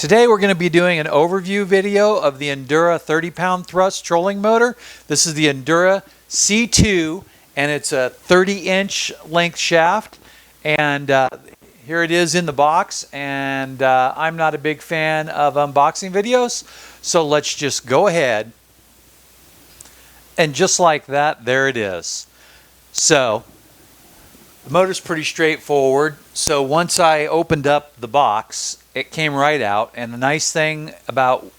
Today we're going to be doing an overview video of the Endura 30-pound thrust trolling motor. This is the Endura C2 and it's a 30-inch length shaft, and here it is in the box, and I'm not a big fan of unboxing videos, so let's just go ahead, and just like that, there it is. So the motor's pretty straightforward. So once I opened up the box, it came right out, and the nice thing about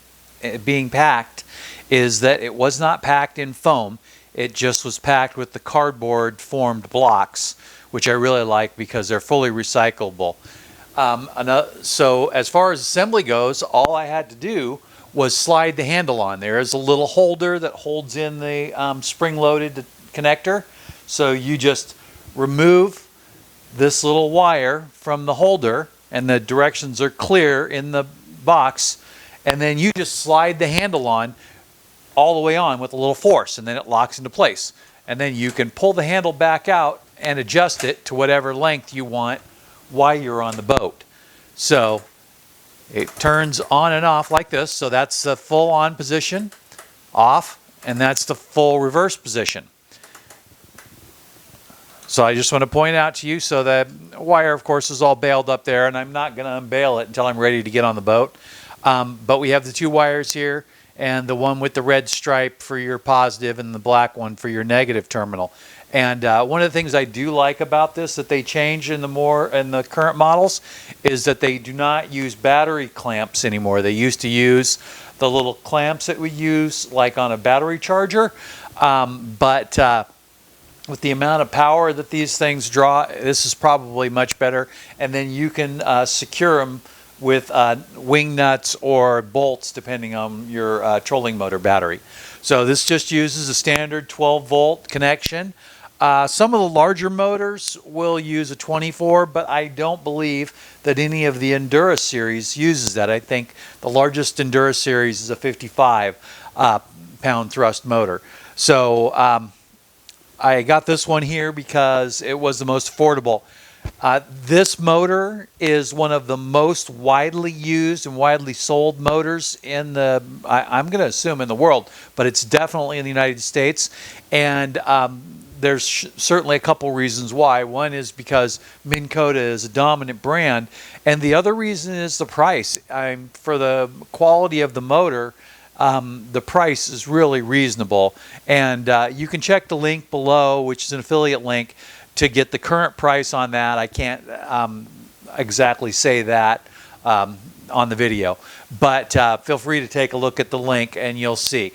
it being packed is that it was not packed in foam. It just was packed with the cardboard formed blocks, which I really like because they're fully recyclable. So as far as assembly goes, all I had to do was slide the handle on. There is a little holder that holds in the spring-loaded connector. So you just remove this little wire from the holder, and the directions are clear in the box, and then you just slide the handle on all the way on with a little force, and then it locks into place. And then you can pull the handle back out and adjust it to whatever length you want while you're on the boat. So it turns on and off like this. So that's the full on position, off, and that's the full reverse position. So I just want to point out to you, so the wire, of course, is all bailed up there, and I'm not going to unbail it until I'm ready to get on the boat. But we have the two wires here, and the one with the red stripe for your positive and the black one for your negative terminal. And one of the things I do like about this that they changed in the current models is that they do not use battery clamps anymore. They used to use the little clamps that we use like on a battery charger, with the amount of power that these things draw, this is probably much better. And then you can secure them with wing nuts or bolts depending on your trolling motor battery. So this just uses a standard 12-volt connection. Some of the larger motors will use a 24, but I don't believe that any of the Endura series uses that. I think the largest Endura series is a 55-pound thrust motor. So I got this one here because it was the most affordable. This motor is one of the most widely used and widely sold motors in the, I'm going to assume in the world, but it's definitely in the United States. And there's certainly a couple reasons why. One is because MinnKota is a dominant brand, and the other reason is the price. For the quality of the motor, the price is really reasonable, and you can check the link below, which is an affiliate link, to get the current price on that. I can't exactly say that on the video, but feel free to take a look at the link and you'll see.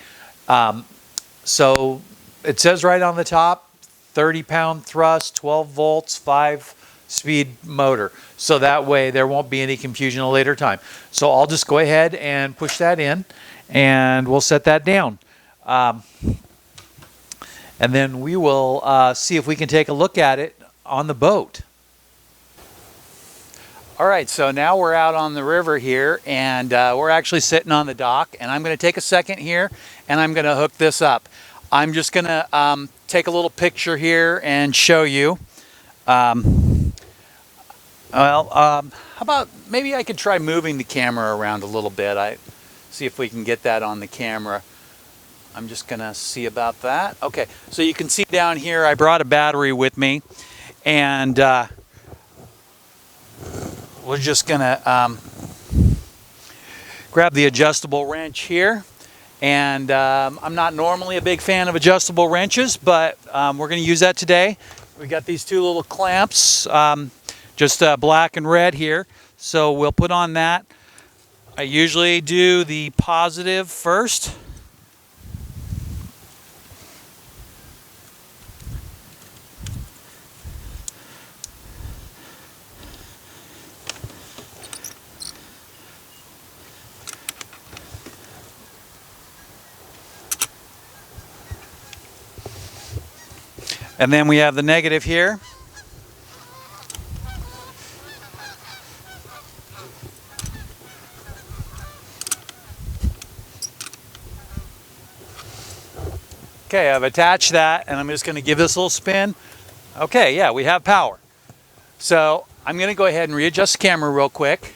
So it says right on the top, 30-pound thrust, 12 volts, 5-speed motor. So that way there won't be any confusion at a later time. So I'll just go ahead and push that in, and we'll set that down. And then we will see if we can take a look at it on the boat. All right, so now we're out on the river here, and we're actually sitting on the dock, and I'm going to take a second here, and I'm going to hook this up. I'm just going to take a little picture here and show you. How about maybe I could try moving the camera around a little bit. See if we can get that on the camera. I'm just going to see about that. Okay, so you can see down here I brought a battery with me, and we're just going to grab the adjustable wrench here. And I'm not normally a big fan of adjustable wrenches, but we're going to use that today. We got these two little clamps, just black and red here. So we'll put on that. I usually do the positive first. And then we have the negative here. Okay, I've attached that, and I'm just going to give this a little spin. Okay, yeah, we have power. So I'm going to go ahead and readjust the camera real quick.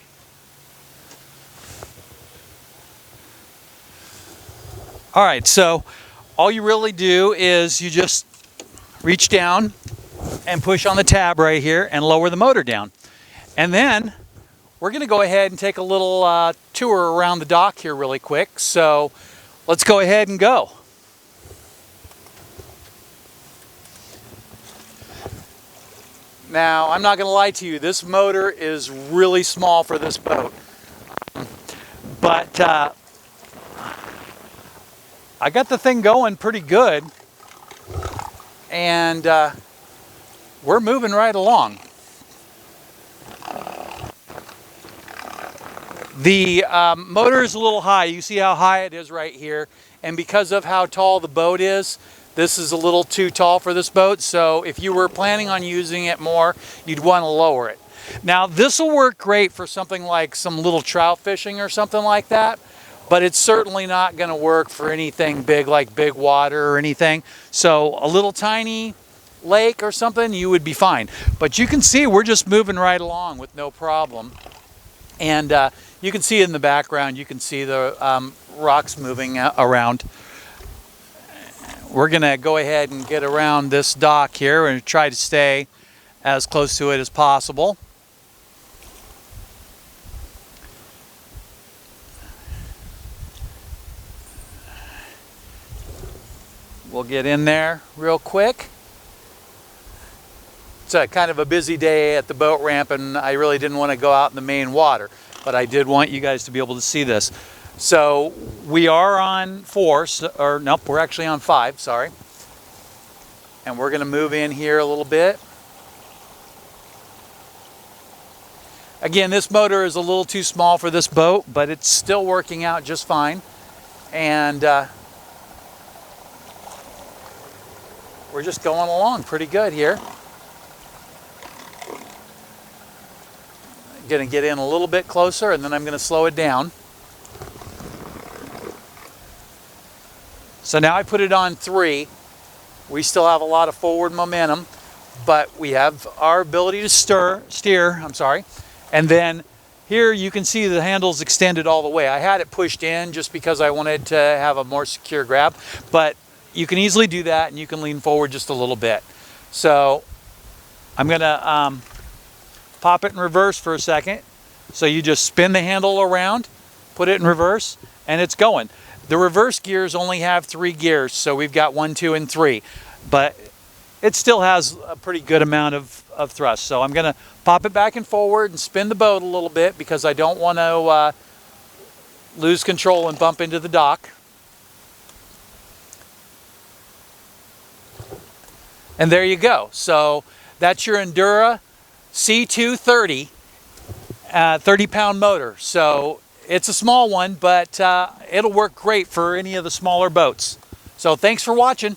All right, so all you really do is you just reach down and push on the tab right here and lower the motor down. And then we're going to go ahead and take a little tour around the dock here really quick. So let's go ahead and go. Now, I'm not going to lie to you, this motor is really small for this boat. But I got the thing going pretty good, and we're moving right along. The motor is a little high. You see how high it is right here, and because of how tall the boat is, this is a little too tall for this boat, so if you were planning on using it more, you'd want to lower it. Now, this will work great for something like some little trout fishing or something like that, but it's certainly not going to work for anything big like big water or anything. So a little tiny lake or something, you would be fine. But you can see we're just moving right along with no problem. And you can see in the background, you can see the rocks moving around. We're going to go ahead and get around this dock here and try to stay as close to it as possible. We'll get in there real quick. It's a kind of a busy day at the boat ramp, and I really didn't want to go out in the main water, but I did want you guys to be able to see this. So we are on 4, or nope, we're actually on 5, sorry. And we're going to move in here a little bit. Again, this motor is a little too small for this boat, but it's still working out just fine. And we're just going along pretty good here. Going to get in a little bit closer, and then I'm going to slow it down. So now I put it on 3. We still have a lot of forward momentum, but we have our ability to steer. And then here you can see the handle's extended all the way. I had it pushed in just because I wanted to have a more secure grab, but you can easily do that, and you can lean forward just a little bit. So I'm going to pop it in reverse for a second. So you just spin the handle around, put it in reverse, and it's going. The reverse gears only have 3 gears, so we've got 1, 2, and 3. But it still has a pretty good amount of thrust. So I'm going to pop it back and forward and spin the boat a little bit because I don't want to lose control and bump into the dock. And there you go. So that's your Endura C230, 30-pound motor. So it's a small one, but it'll work great for any of the smaller boats. So thanks for watching.